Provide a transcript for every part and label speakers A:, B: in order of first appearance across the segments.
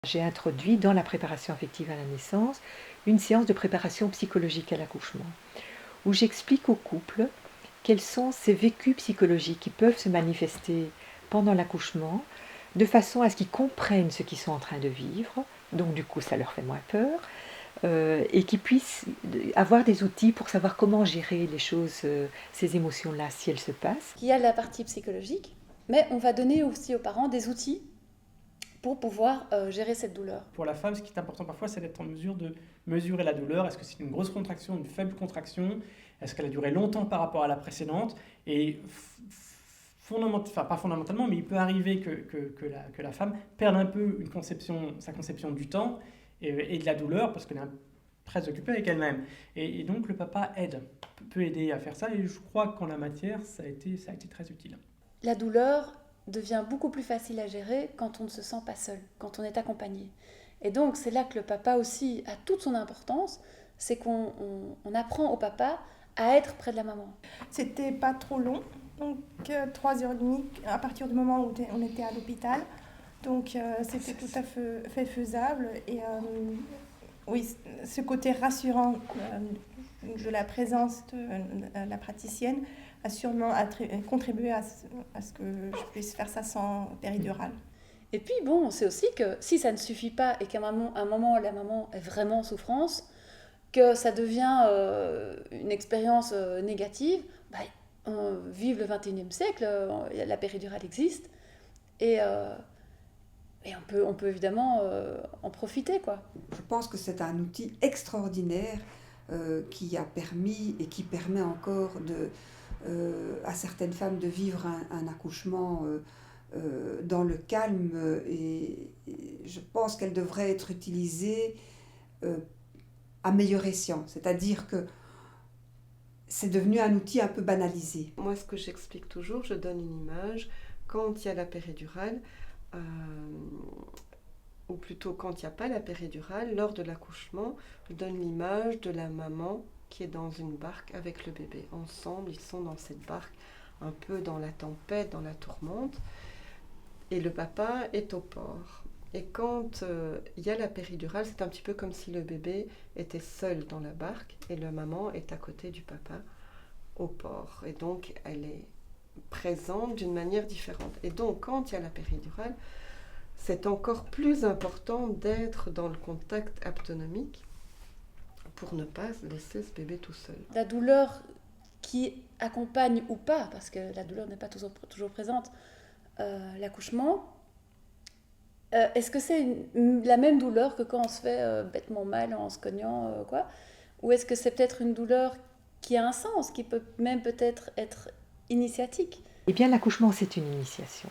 A: J'ai introduit dans la préparation affective à la naissance une séance de préparation psychologique à l'accouchement, où j'explique au couple quels sont ces vécus psychologiques qui peuvent se manifester pendant l'accouchement, de façon à ce qu'ils comprennent ce qu'ils sont en train de vivre, donc du coup ça leur fait moins peur, et qu'ils puissent avoir des outils pour savoir comment gérer les choses, ces émotions-là, si elles se passent.
B: Il y a la partie psychologique, mais on va donner aussi aux parents des outils pour pouvoir gérer cette douleur.
C: Pour la femme, ce qui est important parfois, c'est d'être en mesure de mesurer la douleur. Est-ce que c'est une grosse contraction, une faible contraction? Est-ce qu'elle a duré longtemps par rapport à la précédente? Et pas fondamentalement, mais il peut arriver que la femme perde un peu sa conception du temps et de la douleur parce qu'elle est très occupée avec elle-même. Et donc le papa peut aider à faire ça. Et je crois qu'en la matière, ça a été très utile.
B: La douleur devient beaucoup plus facile à gérer quand on ne se sent pas seul, quand on est accompagné. Et donc c'est là que le papa aussi a toute son importance, c'est qu'on apprend au papa à être près de la maman.
D: C'était pas trop long, donc 3h30 à partir du moment où on était à l'hôpital. Donc c'était tout à fait faisable. Et oui, ce côté rassurant de la présence de la praticienne a sûrement contribué à ce que je puisse faire ça sans péridurale.
B: Et puis bon, c'est aussi que si ça ne suffit pas et qu'à un moment la maman est vraiment en souffrance, que ça devient une expérience négative, vive le 21e siècle, la péridurale existe et on peut évidemment en profiter, quoi.
E: Je pense que c'est un outil extraordinaire qui a permis et qui permet encore à certaines femmes de vivre un accouchement dans le calme, et je pense qu'elle devrait être utilisée à meilleur escient, c'est-à-dire que c'est devenu un outil un peu banalisé.
F: Moi, ce que j'explique toujours, je donne une image. Quand il y a la péridurale, ou plutôt quand il n'y a pas la péridurale, lors de l'accouchement, je donne l'image de la maman qui est dans une barque avec le bébé. Ensemble, ils sont dans cette barque, un peu dans la tempête, dans la tourmente, et le papa est au port. Et quand il y a la péridurale, c'est un petit peu comme si le bébé était seul dans la barque et la maman est à côté du papa au port. Et donc, elle est présente d'une manière différente. Et donc, quand il y a la péridurale, c'est encore plus important d'être dans le contact abdominal pour ne pas laisser ce bébé tout seul.
B: La douleur qui accompagne ou pas, parce que la douleur n'est pas toujours présente, l'accouchement, est-ce que c'est la même douleur que quand on se fait bêtement mal en se cognant, quoi? Ou est-ce que c'est peut-être une douleur qui a un sens, qui peut même peut-être être initiatique?
A: Eh bien, l'accouchement, c'est une initiation.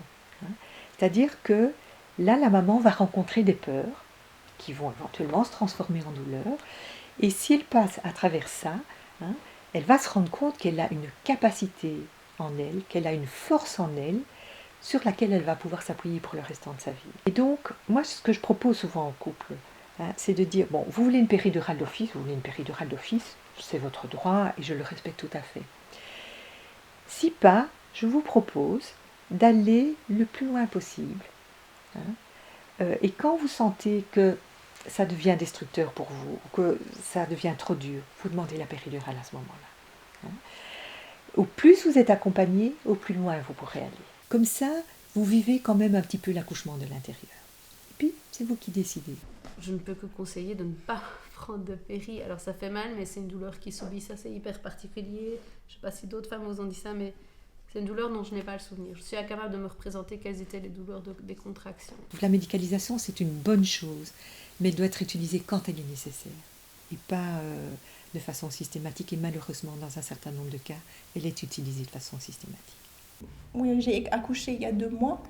A: C'est-à-dire que là, la maman va rencontrer des peurs qui vont éventuellement se transformer en douleur. Et si elle passe à travers ça, elle va se rendre compte qu'elle a une capacité en elle, qu'elle a une force en elle, sur laquelle elle va pouvoir s'appuyer pour le restant de sa vie. Et donc, moi, ce que je propose souvent aux couples, c'est de dire, bon, vous voulez une péridurale d'office, c'est votre droit et je le respecte tout à fait. Si pas, je vous propose d'aller le plus loin possible. Et quand vous sentez que ça devient destructeur pour vous, que ça devient trop dur, vous demandez la péridurale à ce moment-là. Au plus vous êtes accompagné, au plus loin vous pourrez aller. Comme ça, vous vivez quand même un petit peu l'accouchement de l'intérieur. Et puis, c'est vous qui décidez.
G: Je ne peux que conseiller de ne pas prendre de péri. Alors ça fait mal, mais c'est une douleur qui subit, ça c'est hyper particulier. Je ne sais pas si d'autres femmes vous ont dit ça, mais c'est une douleur dont je n'ai pas le souvenir. Je suis incapable de me représenter quelles étaient les douleurs des contractions.
A: La médicalisation, c'est une bonne chose, mais elle doit être utilisée quand elle est nécessaire. Et pas de façon systématique. Et malheureusement, dans un certain nombre de cas, elle est utilisée de façon systématique.
D: Oui, j'ai accouché il y a 2 mois.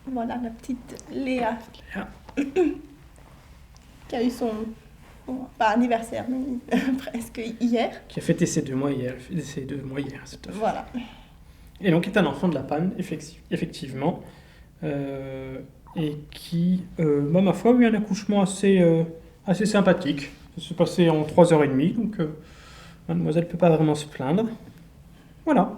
D: Voilà la petite Léa. Qui a eu son, pas anniversaire, mais presque hier.
C: Qui a fêté ses 2 mois hier. C'est
D: Voilà.
C: Et donc, est un enfant de la panne, effectivement. Et qui, ma foi, a eu un accouchement assez sympathique. Ça s'est passé en 3h30, donc mademoiselle ne peut pas vraiment se plaindre. Voilà.